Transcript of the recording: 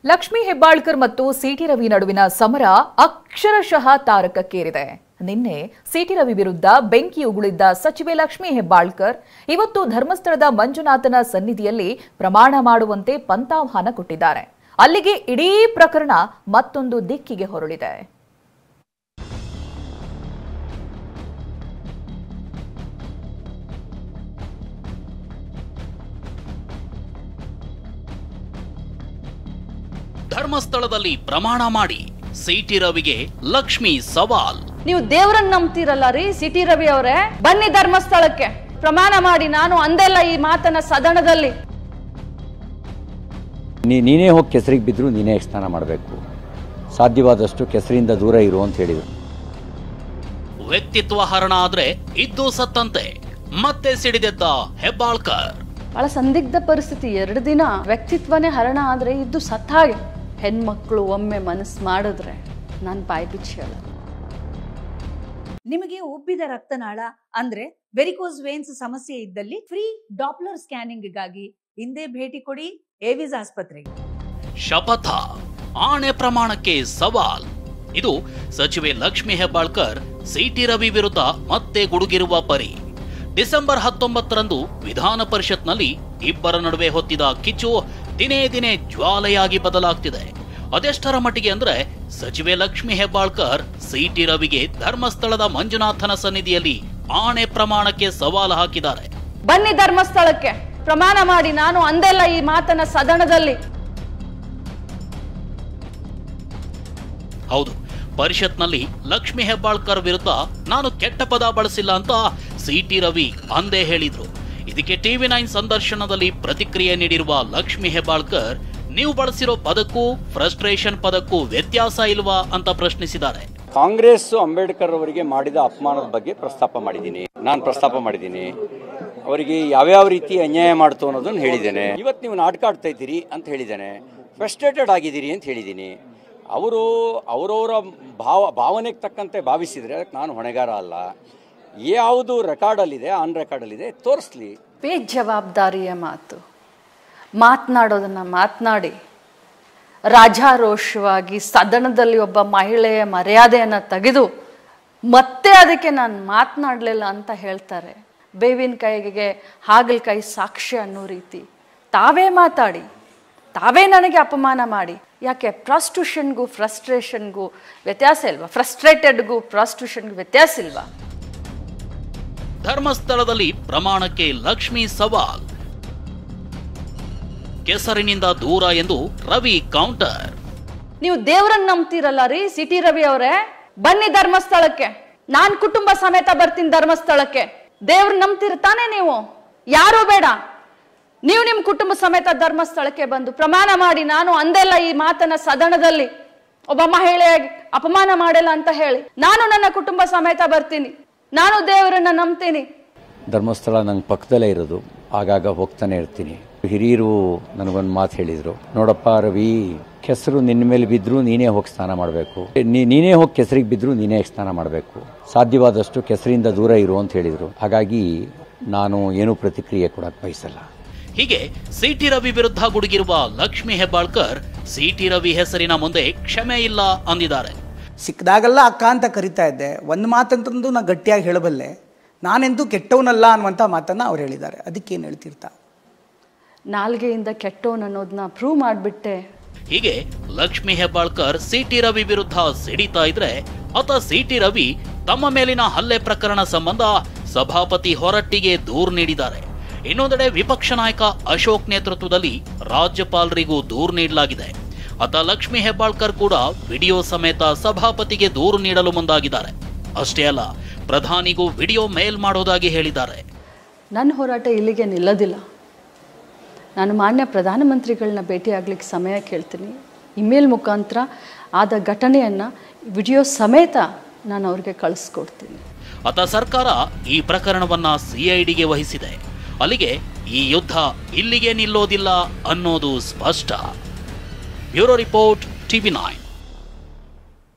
ಲಕ್ಷ್ಮೀ ಹೆಬ್ಬಾಳ್ಕರ್ ಮತ್ತು ಸಿಟಿ ರವಿ ನಡುವಿನ ಸಮರ ಅಕ್ಷರಶಃ ತಾರಕಕ್ಕೇರಿದೆ. ನಿನ್ನೆ ಸಿಟಿ ರವಿ ವಿರುದ್ಧ ಬೆಂಕಿ ಉಗುಳಿದ್ದ ಸಚಿವೆ ಲಕ್ಷ್ಮೀ ಹೆಬ್ಬಾಳ್ಕರ್ ಇವತ್ತು ಧರ್ಮಸ್ಥಳದ ಮಂಜುನಾಥನ ಸನ್ನಿಧಿಯಲ್ಲಿ ಪ್ರಮಾಣ ಮಾಡುವಂತೆ ಪಂಥಾಹ್ವಾನ ಕೊಟ್ಟಿದ್ದಾರೆ. ಅಲ್ಲಿಗೆ ಇಡೀ ಪ್ರಕರಣ ಮತ್ತೊಂದು ದಿಕ್ಕಿಗೆ ಹೊರಳಿದೆ. ಧರ್ಮಸ್ಥಳದಲ್ಲಿ ಪ್ರಮಾಣ ಮಾಡಿ ಸಿಟಿ ರವಿಗೆ ಲಕ್ಷ್ಮಿ ಸವಾಲ್. ನೀವು ದೇವರನ್ನ ನಂಬ್ತಿರಲ್ಲ ರೀ ಸಿಟಿ ರವಿ ಅವರೇ, ಬನ್ನಿ ಧರ್ಮಸ್ಥಳಕ್ಕೆ ಪ್ರಮಾಣ ಮಾಡಿ. ನಾನು ಅಂದೆಲ್ಲ ಈ ಮಾತನ್ನ ಸದನದಲ್ಲಿ. ನೀನೇ ಹೋಗಿ ಕೆಸರಿಗೆ ಬಿದ್ರು ನೀನೇ ಸ್ನಾನ ಮಾಡಬೇಕು, ಸಾಧ್ಯವಾದಷ್ಟು ಕೆಸರಿಂದ ದೂರ ಇರು ಅಂತ ಹೇಳಿದ್ರು. ವ್ಯಕ್ತಿತ್ವ ಹರಣ ಆದ್ರೆ ಇದ್ದು ಸತ್ತಂತೆ ಮತ್ತೆ ಸಿಡಿದೆದ್ದ ಹೆಬ್ಬಾಳ್ಕರ್. ಬಹಳ ಸಂದಿಗ್ಧ ಪರಿಸ್ಥಿತಿ. 2 ದಿನ ವ್ಯಕ್ತಿತ್ವನೇ ಹರಣ ಆದ್ರೆ ಇದ್ದು ಸತ್ತ ಹಾಗೆ. ಹೆಣ್ಮಕ್ಳು ಒಮ್ಮೆ ಮನಸ್ಸು ಮಾಡಿದ್ರೆ ನಾನು ಬಾಯಿ ಬಿಚ್ಚಿ ಹೇಳ. ನಿಮಗೆ ಉಬ್ಬಿದ ರಕ್ತನಾಳ ಅಂದ್ರೆ ವೆರಿಕೋಸ್ ವೇನ್ಸ್ ಸಮಸ್ಯೆ ಇದ್ದಲ್ಲಿ ಫ್ರೀ ಡಾಪ್ಲರ್ ಸ್ಕ್ಯಾನಿಂಗ್ ಗಾಗಿ ಹಿಂದೆ ಭೇಟಿ ಕೊಡಿ ಏವಿಸ್ ಆಸ್ಪತ್ರೆಗೆ. ಶಪಥ ಆಣೆ ಪ್ರಮಾಣಕ್ಕೆ ಸವಾಲ್. ಇದು ಸಚಿವೆ ಲಕ್ಷ್ಮಿ ಹೆಬ್ಬಾಳ್ಕರ್ ಸಿಟಿ ರವಿ ವಿರುದ್ಧ ಮತ್ತೆ ಗುಡುಗಿರುವ ಪರಿ. ಡಿಸೆಂಬರ್ 19ರಂದು ವಿಧಾನ ಪರಿಷತ್ನಲ್ಲಿ ಇಬ್ಬರ ನಡುವೆ ಹೊತ್ತಿದ ಕಿಚ್ಚು ದಿನೇ ದಿನೇ ಜ್ವಾಲೆಯಾಗಿ ಬದಲಾಗ್ತಿದೆ. ಅದೆಷ್ಟರ ಮಟ್ಟಿಗೆ ಅಂದ್ರೆ ಸಚಿವೆ ಲಕ್ಷ್ಮಿ ಹೆಬ್ಬಾಳ್ಕರ್ ಸಿಟಿ ರವಿಗೆ ಧರ್ಮಸ್ಥಳದ ಮಂಜುನಾಥನ ಸನ್ನಿಧಿಯಲ್ಲಿ ಆಣೆ ಪ್ರಮಾಣಕ್ಕೆ ಸವಾಲು ಹಾಕಿದ್ದಾರೆ. ಬನ್ನಿ ಧರ್ಮಸ್ಥಳಕ್ಕೆ ಪ್ರಮಾಣ ಮಾಡಿ. ನಾನು ಅಂದೆಲ್ಲ ಈ ಮಾತನ್ನ ಸದನದಲ್ಲಿ. ಹೌದು, ಪರಿಷತ್ನಲ್ಲಿ ಲಕ್ಷ್ಮಿ ಹೆಬ್ಬಾಳ್ಕರ್ ವಿರುದ್ಧ ನಾನು ಕೆಟ್ಟ ಪದ ಬಳಸಿಲ್ಲ ಅಂತ ಸಿಟಿ ರವಿ ಅಂದೇ ಹೇಳಿದ್ರು. ಇದಕ್ಕೆ TV9 ಸಂದರ್ಶನದಲ್ಲಿ ಪ್ರತಿಕ್ರಿಯೆ ನೀಡಿರುವ ಲಕ್ಷ್ಮಿ ಹೆಬ್ಬಾಳ್ಕರ್, ನೀವು ಬಳಸಿರೋ ಪದಕ್ಕೂ ಫ್ರಸ್ಟ್ರೇಷನ್ ಪದಕ್ಕೂ ವ್ಯತ್ಯಾಸ ಇಲ್ವಾ ಅಂತ ಪ್ರಶ್ನಿಸಿದ್ದಾರೆ. ಕಾಂಗ್ರೆಸ್ ಅಂಬೇಡ್ಕರ್ ಅವರಿಗೆ ಮಾಡಿದ ಅಪಮಾನದ ಬಗ್ಗೆ ನಾನು ಪ್ರಸ್ತಾಪ ಮಾಡಿದ್ದೀನಿ. ಅವರಿಗೆ ಯಾವ್ಯಾವ ರೀತಿ ಅನ್ಯಾಯ ಮಾಡ್ತು ಅನ್ನೋದನ್ನು ಹೇಳಿದ್ದೇನೆ. ಇವತ್ತು ನೀವು ನಾಟಕ ಆಡ್ತಾ ಇದ್ದೀರಿ ಅಂತ ಹೇಳಿದ್ದೇನೆ, ಫ್ರಸ್ಟ್ರೇಟೆಡ್ ಆಗಿದ್ದೀರಿ ಅಂತ ಹೇಳಿದ್ದೀನಿ. ಅವರವರ ಭಾವನೆಗೆ ತಕ್ಕಂತೆ ಭಾವಿಸಿದರೆ ಅದಕ್ಕೆ ನಾನು ಹೊಣೆಗಾರ ಅಲ್ಲ. ಯಾವುದು ರೆಕಾರ್ಡಲ್ಲಿದೆ ಆನ್ ರೆಕಾರ್ಡಲ್ಲಿದೆ ತೋರಿಸ್ಲಿ. ಬೇಜವಾಬ್ದಾರಿಯ ಮಾತನಾಡೋದನ್ನ ಮಾತನಾಡಿ ರಾಜಾರೋಷವಾಗಿ ಸದನದಲ್ಲಿ ಒಬ್ಬ ಮಹಿಳೆಯ ಮರ್ಯಾದೆಯನ್ನು ತೆಗೆದು ಮತ್ತೆ ಅದಕ್ಕೆ ನಾನು ಮಾತನಾಡಲಿಲ್ಲ ಅಂತ ಹೇಳ್ತಾರೆ. ಬೇವಿನ ಕೈಗೆ ಹಾಗಲಕಾಯಿ ಸಾಕ್ಷಿ ಅನ್ನೋ ರೀತಿ ತಾವೇ ಮಾತಾಡಿ ತಾವೇ ನನಗೆ ಅಪಮಾನ ಮಾಡಿ. ಯಾಕೆ ಪ್ರಾಸ್ಟಿಟ್ಯೂಷನ್ಗೂ ಫ್ರಸ್ಟ್ರೇಷನ್ಗೂ ವ್ಯತ್ಯಾಸ ಇಲ್ವಾ? ಫ್ರಸ್ಟ್ರೇಟೆಡ್ಗೂ ಪ್ರಾಸ್ಟಿಟ್ಯೂಷನ್ಗೂ ವ್ಯತ್ಯಾಸ ಇಲ್ವಾ? ಧರ್ಮಸ್ಥಳದಲ್ಲಿ ಪ್ರಮಾಣಕ್ಕೆ ಲಕ್ಷ್ಮಿ ಸವಾಲ್. ಕೆಸರಿನಿಂದ ದೂರ ಎಂದು ರವಿ ಕೌಂಟರ್. ನೀವು ದೇವರನ್ನ ನಂಬ್ತಿರಲ್ಲ ರೀ ಸಿಟಿ ರವಿ ಅವರೇ, ಬನ್ನಿ ಧರ್ಮಸ್ಥಳಕ್ಕೆ. ನಾನ್ ಕುಟುಂಬ ಸಮೇತ ಬರ್ತೀನಿ ಧರ್ಮಸ್ಥಳಕ್ಕೆ. ದೇವ್ರ ನಂಬ್ತಿರ್ತಾನೆ ನೀವು? ಯಾರು ಬೇಡ, ನೀವು ನಿಮ್ ಕುಟುಂಬ ಸಮೇತ ಧರ್ಮಸ್ಥಳಕ್ಕೆ ಬಂದು ಪ್ರಮಾಣ ಮಾಡಿ. ನಾನು ಅಂದೆಲ್ಲ ಈ ಮಾತನ್ನ ಸದನದಲ್ಲಿ ಒಬ್ಬ ಮಹಿಳೆಯಾಗಿ ಅಪಮಾನ ಮಾಡಿಲ್ಲ ಅಂತ ಹೇಳಿ ನಾನು ನನ್ನ ಕುಟುಂಬ ಸಮೇತ ಬರ್ತೀನಿ. ನಾನು ದೇವರನ್ನ ನಂಬ್ತೀನಿ. ಧರ್ಮಸ್ಥಳ ನಂಗೆ ಪಕ್ಕದಲ್ಲೇ ಇರೋದು, ಆಗಾಗ ಹೋಗ್ತಾನೆ ಇರ್ತೀನಿ. ಹಿರಿಯರು ನನಗೊಂದು ಮಾತು ಹೇಳಿದರು, ನೋಡಪ್ಪ ರವಿ, ಕೆಸರು ನಿನ್ನ ಮೇಲೆ ಬಿದ್ದರೂ ನೀನೇ ಹೋಗಿ ಸ್ನಾನ ಮಾಡಬೇಕು, ನೀನೇ ಹೋಗಿ ಕೆಸರಿಗೆ ಬಿದ್ದರೂ ನೀನೇ ಸ್ನಾನ ಮಾಡಬೇಕು, ಸಾಧ್ಯವಾದಷ್ಟು ಕೆಸರಿಂದ ದೂರ ಇರು ಅಂತ ಹೇಳಿದರು. ಹಾಗಾಗಿ ನಾನು ಏನೂ ಪ್ರತಿಕ್ರಿಯೆ ಕೊಡಕ್ಕೆ ಬಯಸಲ್ಲ. ಹೀಗೆ ಸಿಟಿ ರವಿ ವಿರುದ್ಧ ಗುಡುಗಿರುವ ಲಕ್ಷ್ಮಿ ಹೆಬ್ಬಾಳ್ಕರ್ ಸಿಟಿ ರವಿ ಹೆಸರಿನ ಮುಂದೆ ಕ್ಷಮೆ ಇಲ್ಲ ಅಂದಿದ್ದಾರೆ. ಸಿಕ್ಕದಾಗೆಲ್ಲ ಅಕ್ಕ ಅಂತ ಕರಿತಾ ಇದ್ದೆ. ಒಂದು ಮಾತಂತಂದು ನಾನು ಗಟ್ಟಿಯಾಗಿ ಹೇಳಬಲ್ಲೆ, ನಾನೆಂತೂ ಕೆಟ್ಟವನಲ್ಲ ಅನ್ನುವಂಥ ಮಾತನ್ನು ಅವ್ರು ಹೇಳಿದ್ದಾರೆ. ಅದಕ್ಕೇನು ಹೇಳ್ತಿರ್ತಾ? ನಾಲ್ಗೆಯಿಂದ ಕೆಟ್ಟವನು ಅನ್ನೋದನ್ನ ಪ್ರೂವ್ ಮಾಡಿಬಿಟ್ಟೆ. ಹೀಗೆ ಲಕ್ಷ್ಮಿ ಹೆಬ್ಬಾಳ್ಕರ್ ಸಿಟಿ ರವಿ ವಿರುದ್ಧ ಸಿಡಿತಾ ಇದ್ರೆ, ಆತ ಸಿಟಿ ರವಿ ತಮ್ಮ ಮೇಲಿನ ಹಲ್ಲೆ ಪ್ರಕರಣ ಸಂಬಂಧ ಸಭಾಪತಿ ಹೊರಟ್ಟಿಗೆ ದೂರು ನೀಡಿದ್ದಾರೆ. ಇನ್ನೊಂದೆಡೆ ವಿಪಕ್ಷ ನಾಯಕ ಅಶೋಕ್ ನೇತೃತ್ವದಲ್ಲಿ ರಾಜ್ಯಪಾಲರಿಗೂ ದೂರು ನೀಡಲಾಗಿದೆ. ಆತ ಲಕ್ಷ್ಮಿ ಹೆಬ್ಬಾಳ್ಕರ್ ಕೂಡ ವಿಡಿಯೋ ಸಮೇತ ಸಭಾಪತಿಗೆ ದೂರು ನೀಡಲು ಮುಂದಾಗಿದ್ದಾರೆ. ಅಷ್ಟೇ ಅಲ್ಲ, ಪ್ರಧಾನಿಗೂ ವಿಡಿಯೋ ಮೇಲ್ ಮಾಡೋದಾಗಿ ಹೇಳಿದ್ದಾರೆ. ನನ್ನ ಹೋರಾಟ ಇಲ್ಲಿಗೆ ನಿಲ್ಲೋದಿಲ್ಲ. ನಾನು ಮಾನ್ಯ ಪ್ರಧಾನಮಂತ್ರಿಗಳನ್ನ ಭೇಟಿಯಾಗ್ಲಿಕ್ಕೆ ಸಮಯ ಕೇಳ್ತೀನಿ. ಇಮೇಲ್ ಮುಖಾಂತರ ಆದ ಘಟನೆಯನ್ನು ವಿಡಿಯೋ ಸಮೇತ ನಾನು ಅವ್ರಿಗೆ ಕಳಿಸ್ಕೊಡ್ತೀನಿ. ಆತ ಸರ್ಕಾರ ಈ ಪ್ರಕರಣವನ್ನ CIDಗೆ ವಹಿಸಿದೆ. ಅಲ್ಲಿಗೆ ಈ ಯುದ್ಧ ಇಲ್ಲಿಗೆ ನಿಲ್ಲೋದಿಲ್ಲ ಅನ್ನೋದು ಸ್ಪಷ್ಟ. Bureau report, TV9.